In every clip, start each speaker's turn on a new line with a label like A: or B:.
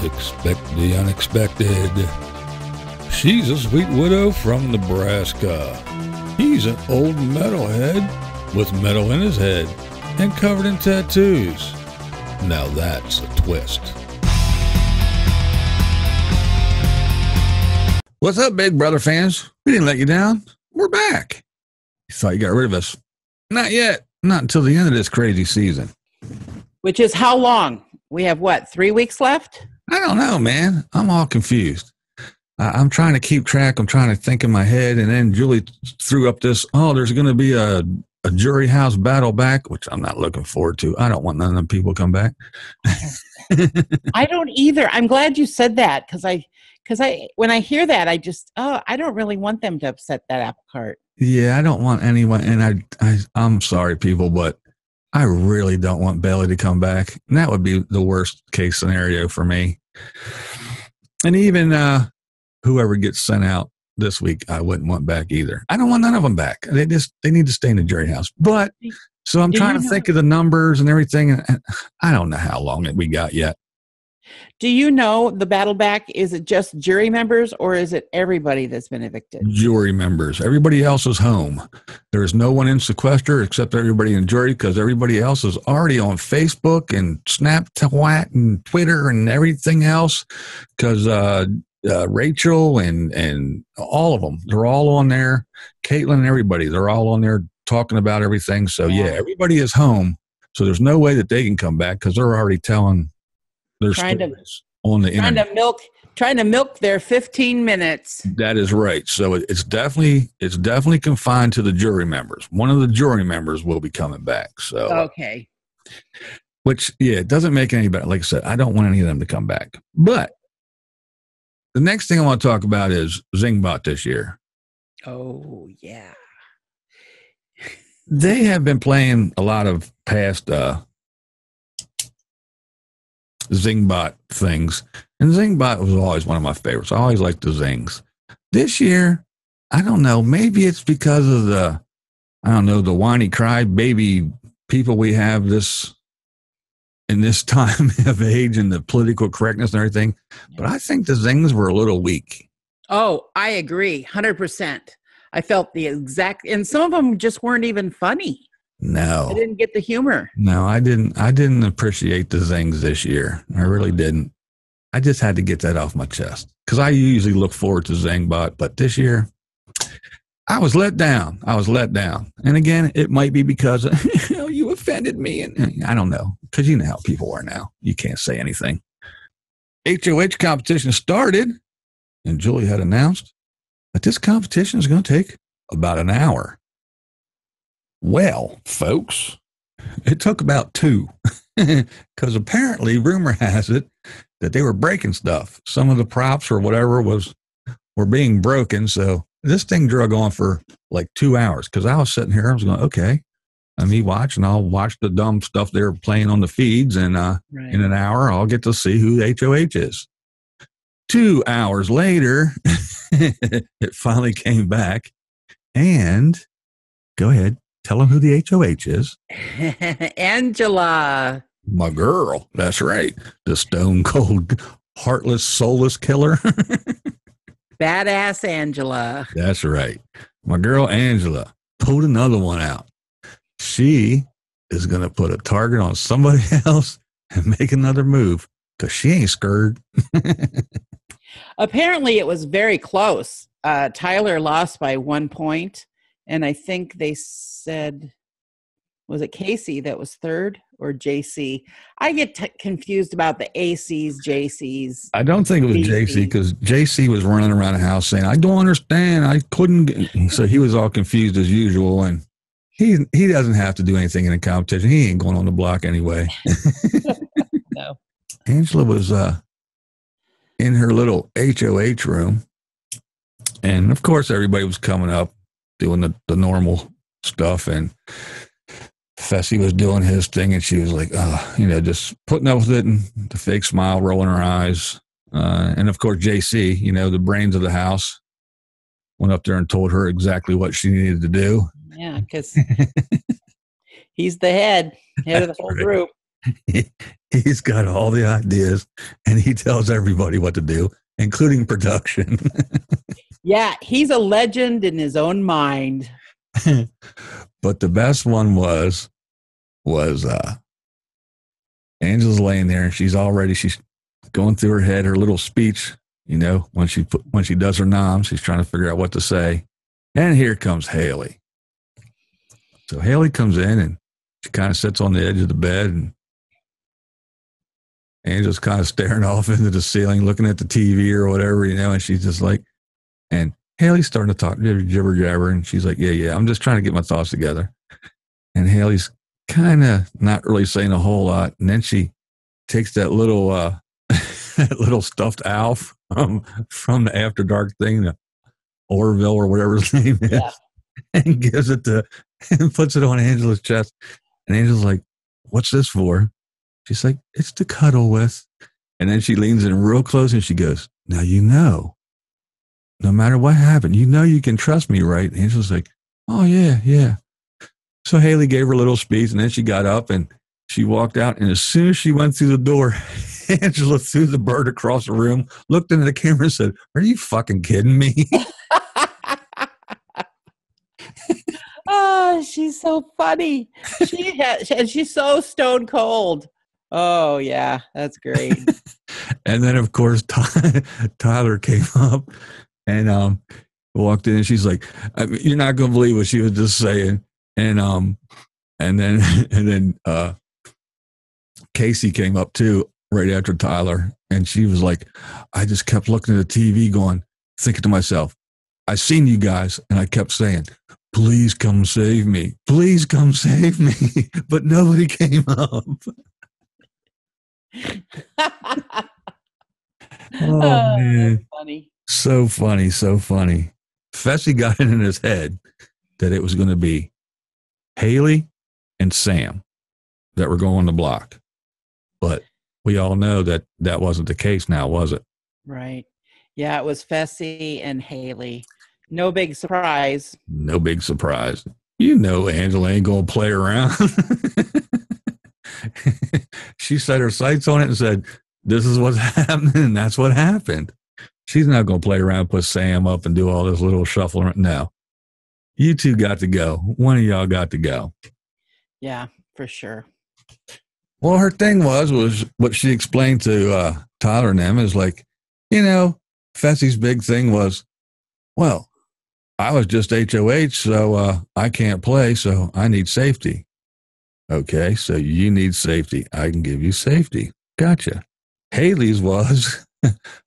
A: Expect the unexpected. She's a sweet widow from Nebraska. He's an old metalhead with metal in his head and covered in tattoos. Now that's a twist. What's up, Big Brother fans? We didn't let you down. We're back. You thought you got rid of us. Not yet. Not until the end of this crazy season.
B: Which is how long? We have, 3 weeks left?
A: I don't know, man. I'm all confused. I'm trying to keep track. I'm trying to think in my head. And then Julie threw up this, there's going to be a jury house battle back, which I'm not looking forward to. I don't want none of them people to come back.
B: I don't either. I'm glad you said that because when I hear that, I don't really want them to upset that apple cart.
A: Yeah, I don't want anyone. And I'm sorry, people, but I really don't want Bailey to come back. And that would be the worst case scenario for me. And even whoever gets sent out this week, I wouldn't want back either. I don't want none of them back. They need to stay in the jury house. But so I'm trying to think of the numbers and everything. And I don't know how long we got yet.
B: Do you know the battle back? Is it just jury members or is it everybody that's been evicted?
A: Jury members. Everybody else is home. There's no one in sequester except everybody in jury because everybody else is already on Facebook and Snapchat and Twitter and everything else because Rachel and all of them, they're all on there. Caitlin and everybody, they're all on there talking about everything. So, yeah, everybody is home. So there's no way that they can come back because they're already telling their stories on the internet.
B: Trying to milk their 15 minutes.
A: That is right. So it's definitely confined to the jury members. One of the jury members will be coming back. So
B: okay.
A: Which, it doesn't make any better. Like I said, I don't want any of them to come back. But the next thing I want to talk about is Zingbot this year.
B: Oh, yeah.
A: They have been playing a lot of past Zingbot things. And Zingbot was always one of my favorites. I always liked the Zings. This year, I don't know, maybe it's because of the whiny cry baby people we have in this time of age and the political correctness and everything. But I think the Zings were a little weak.
B: Oh, I agree. 100%. I felt the exact, and some of them just weren't even funny.
A: No.
B: I didn't get the humor.
A: No, I didn't appreciate the Zings this year. I really didn't. I just had to get that off my chest because I usually look forward to Zingbot, but this year I was let down. And again, it might be because you offended me, and I don't know because you know how people are now. You can't say anything. HOH competition started, and Julie had announced that this competition is going to take about an hour. Well, folks, it took about 2 because apparently rumor has it that they were breaking stuff. Some of the props or whatever were being broken. So this thing drug on for like 2 hours because I was sitting here. I was going, okay, let me watch and I'll watch the dumb stuff they're playing on the feeds. And in an hour, I'll get to see who the HOH is. 2 hours later, it finally came back. And go ahead. Tell them who the HOH is.
B: Angela.
A: My girl. That's right. The stone cold, heartless, soulless killer.
B: Badass Angela.
A: That's right. My girl Angela pulled another one out. She is going to put a target on somebody else and make another move because she ain't scared.
B: Apparently, it was very close. Tyler lost by 1 point. And I think they said, was it Casey that was third or JC? I get confused about the ACs, JCs.
A: I don't think it was JC because JC was running around the house saying, I don't understand. I couldn't get. So he was all confused as usual. And he doesn't have to do anything in a competition. He ain't going on the block anyway.
B: No.
A: Angela was in her little HOH room. And of course, everybody was coming up, doing the normal stuff, and Fessy was doing his thing, and she was like, just putting up with it, and the fake smile rolling her eyes. And of course, JC, the brains of the house, went up there and told her exactly what she needed to do.
B: Yeah, because he's the head of the whole group.
A: He's got all the ideas, and he tells everybody what to do, including production.
B: Yeah, he's a legend in his own mind.
A: But the best one was Angela's laying there, and she's going through her head her little speech. When she does her nom, she's trying to figure out what to say. And here comes Haley. So Haley comes in, and she kind of sits on the edge of the bed, and Angela's kind of staring off into the ceiling, looking at the TV or whatever, and she's just like, and Haley's starting to talk jibber jabber, and she's like, yeah, I'm just trying to get my thoughts together. And Haley's kind of not really saying a whole lot. And then she takes that little that little stuffed owl from the After Dark thing, the Orville or whatever his name is, yeah, and gives it and puts it on Angela's chest. And Angela's like, what's this for? She's like, it's to cuddle with. And then she leans in real close and she goes, now, no matter what happened, you can trust me, right? And Angela's like, oh, yeah. So Haley gave her a little speech, and then she got up and she walked out. And as soon as she went through the door, Angela threw the bird across the room, looked into the camera and said, are you fucking kidding me?
B: Oh, she's so funny. She's so stone cold. Oh, yeah, that's great.
A: And then, of course, Tyler came up and walked in, and she's like, you're not going to believe what she was just saying. And then Casey came up too right after Tyler, and she was like, I just kept looking at the TV thinking to myself, I seen you guys, and I kept saying, please come save me. Please come save me. But nobody came up. Oh, man.
B: Funny.
A: So funny. Fessy got it in his head that it was going to be Haley and Sam that were going to block. But we all know that wasn't the case now, was it?
B: Right. Yeah, it was Fessy and Haley. No big surprise. Angela ain't going to play around. She set her sights on it and said, this is what's happening, and that's what happened. She's not going to play around, put Sam up and do all this little shuffling. No. You two got to go. One of y'all got to go. Yeah, for sure.
A: Well, her thing was what she explained to Tyler and them is like, Fessy's big thing was, well, I was just HOH, so I can't play, so I need safety. Okay, so you need safety. I can give you safety. Gotcha. Haley's was,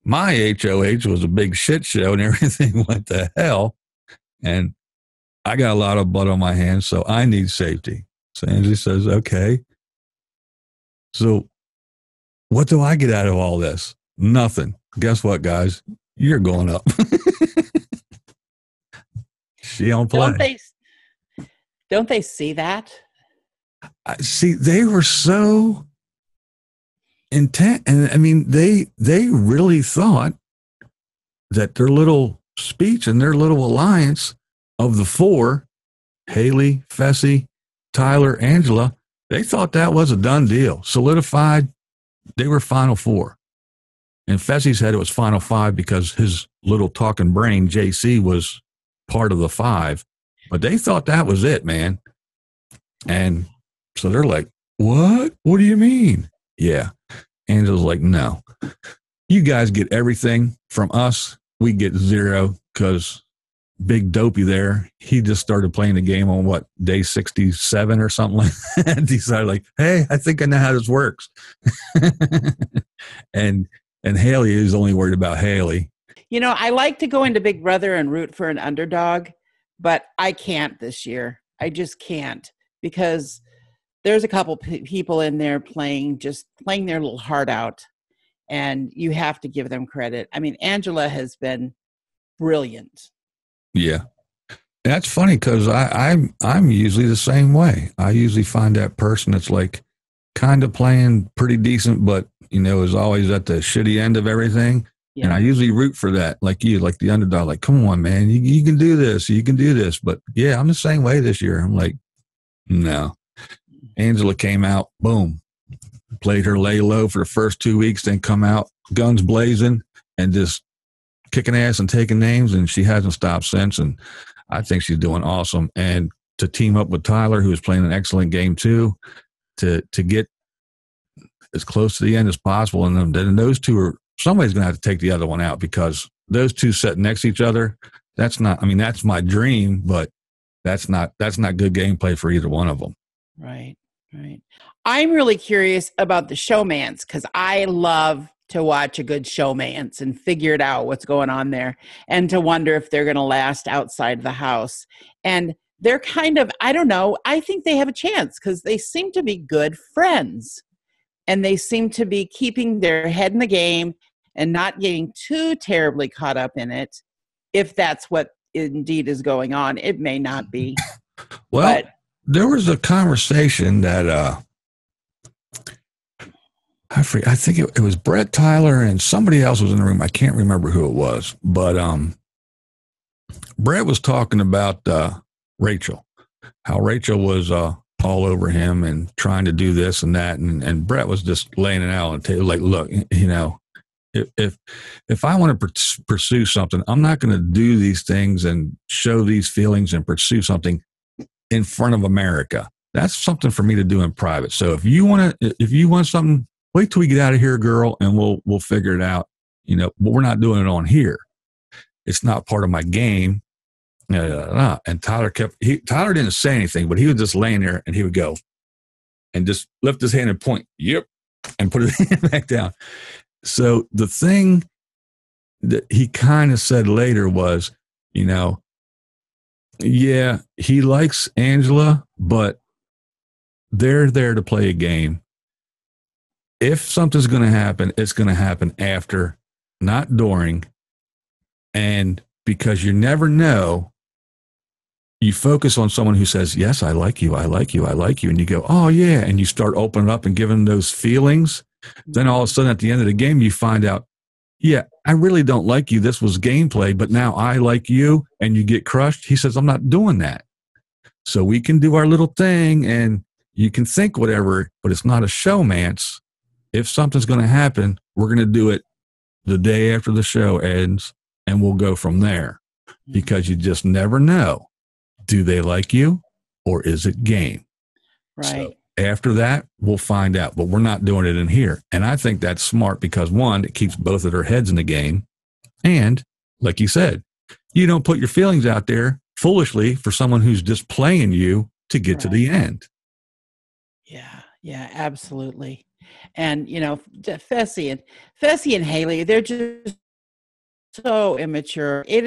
A: my HOH was a big shit show and everything went to hell, and I got a lot of blood on my hands, so I need safety. So Angie says, okay. So what do I get out of all this? Nothing. Guess what, guys? You're going up. She don't play.
B: Don't they see that?
A: See, they were so intent. And I mean, they really thought that their little speech and their little alliance of the four, Haley, Fessy, Tyler, Angela, they thought that was a done deal. Solidified. They were final four. And Fessy said it was final five because his little talking brain, JC, was part of the five. But they thought that was it, man. And so they're like, what? What do you mean? Yeah. Angela's like, no. You guys get everything from us. We get zero because Big Dopey there, he just started playing the game on day 67 or something like that. Decided like, hey, I think I know how this works. and Haley is only worried about Haley.
B: I like to go into Big Brother and root for an underdog, but I can't this year. I just can't because there's a couple people in there playing their little heart out, and you have to give them credit. I mean, Angela has been brilliant.
A: Yeah. That's funny because I'm usually the same way. I usually find that person that's like kind of playing pretty decent, but, is always at the shitty end of everything. Yeah. And I usually root for that, like you, like the underdog, like, come on, man, you can do this. You can do this. But yeah, I'm the same way this year. I'm like, no. Angela came out, boom. played her lay low for the first 2 weeks, then come out guns blazing and just kicking ass and taking names, and she hasn't stopped since. And I think she's doing awesome. And to team up with Tyler, who is playing an excellent game too, to get as close to the end as possible. And then those two are, somebody's going to have to take the other one out, because those two sitting next to each other, that's my dream, but that's not good gameplay for either one of them.
B: Right. I'm really curious about the showmance, because I love to watch a good showmance and figure it out what's going on there, and to wonder if they're going to last outside the house. And they're kind of, I don't know, I think they have a chance because they seem to be good friends, and they seem to be keeping their head in the game and not getting too terribly caught up in it. If that's what indeed is going on, it may not be.
A: Well, there was a conversation that I think it was Brett, Tyler, and somebody else was in the room. I can't remember who it was, but Brett was talking about Rachel, how Rachel was all over him and trying to do this and that, and Brett was just laying it out on the table, like, look, if I want to pursue something, I'm not going to do these things and show these feelings and pursue something in front of America. That's something for me to do in private. So if you want something, wait till we get out of here, girl, and we'll figure it out. But we're not doing it on here. It's not part of my game. And Tyler didn't say anything, but he was just laying there, and he would go and just lift his hand and point, yep, and put his hand back down. So the thing that he kind of said later was, yeah, he likes Angela, but they're there to play a game. If something's going to happen, it's going to happen after, not during. And because you never know, you focus on someone who says, yes, I like you, I like you, I like you. And you go, oh, yeah. And you start opening up and giving those feelings. Then all of a sudden at the end of the game, you find out, yeah, I really don't like you. This was gameplay, but now I like you, and you get crushed. He says, I'm not doing that. So we can do our little thing, and you can think whatever, but it's not a showmance. If something's going to happen, we're going to do it the day after the show ends, and we'll go from there, because you just never know. Do they like you, or is it game?
B: Right.
A: So after that, we'll find out, but we're not doing it in here. And I think that's smart because, one, it keeps both of their heads in the game. And like you said, you don't put your feelings out there foolishly for someone who's just playing you to get to the end.
B: Yeah, absolutely. And, Fessy and Haley, they're just so immature. It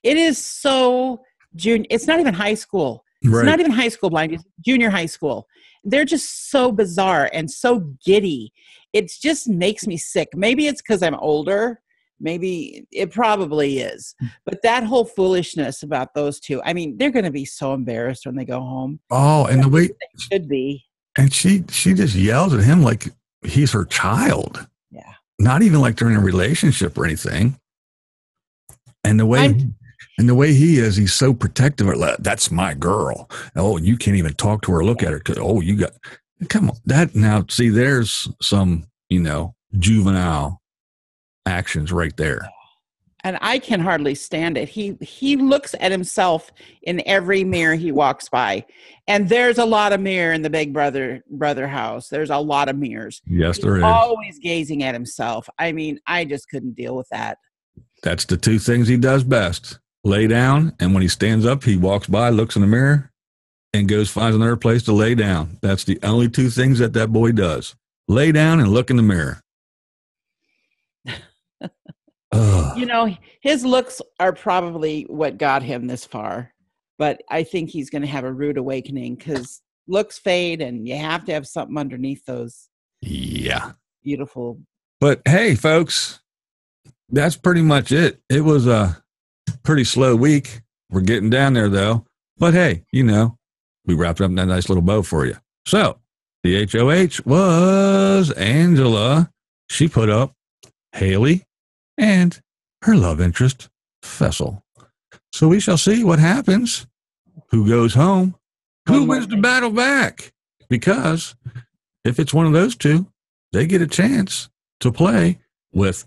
B: is so junior. It's not even high school. It's
A: Right.
B: not even high school blind. It's junior high school. They're just so bizarre and so giddy. It just makes me sick. Maybe it's because I'm older. Maybe it probably is. But that whole foolishness about those two, I mean, they're going to be so embarrassed when they go home.
A: Oh, and the way
B: they should be.
A: And she just yells at him like he's her child.
B: Yeah.
A: Not even like they're in a relationship or anything. And the way he is, he's so protective. That's my girl. Oh, you can't even talk to her, look at her. Oh, come on. That now, see, there's some, juvenile actions right there.
B: And I can hardly stand it. He looks at himself in every mirror he walks by. And there's a lot of mirror in the Big Brother house. There's a lot of mirrors.
A: Yes, there is.
B: Always gazing at himself. I mean, I just couldn't deal with that.
A: That's the two things he does best. Lay down, and when he stands up, he walks by, looks in the mirror, and finds another place to lay down. That's the only two things that boy does. Lay down and look in the mirror.
B: His looks are probably what got him this far. But I think he's going to have a rude awakening because looks fade, and you have to have something underneath those.
A: Yeah.
B: Beautiful.
A: But hey, folks, that's pretty much it. It was a pretty slow week. We're getting down there, though. But hey, we wrapped up in that nice little bow for you. So the HOH was Angela. She put up Haley and her love interest, Fessel. So we shall see what happens. Who goes home? Who wins the battle back? Because if it's one of those two, they get a chance to play with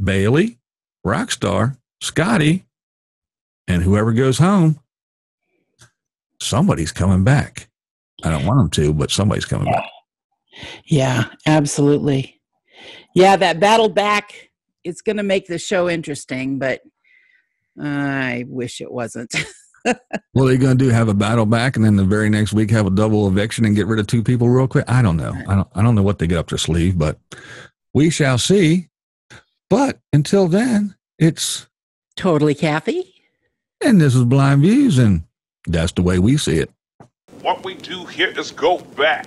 A: Bailey, Rockstar, Scotty, and whoever goes home. Somebody's coming back. I don't want them to, but somebody's coming back.
B: Yeah, absolutely. Yeah, that battle back, it's going to make the show interesting, but I wish it wasn't.
A: What are they going to do? Have a battle back, and then the very next week have a double eviction and get rid of 2 people real quick? I don't know. I don't know what they get up their sleeve, but we shall see. But until then, it's
B: Totally Kathy.
A: And this is Blind Views, and that's the way we see it.
C: What we do here is go back.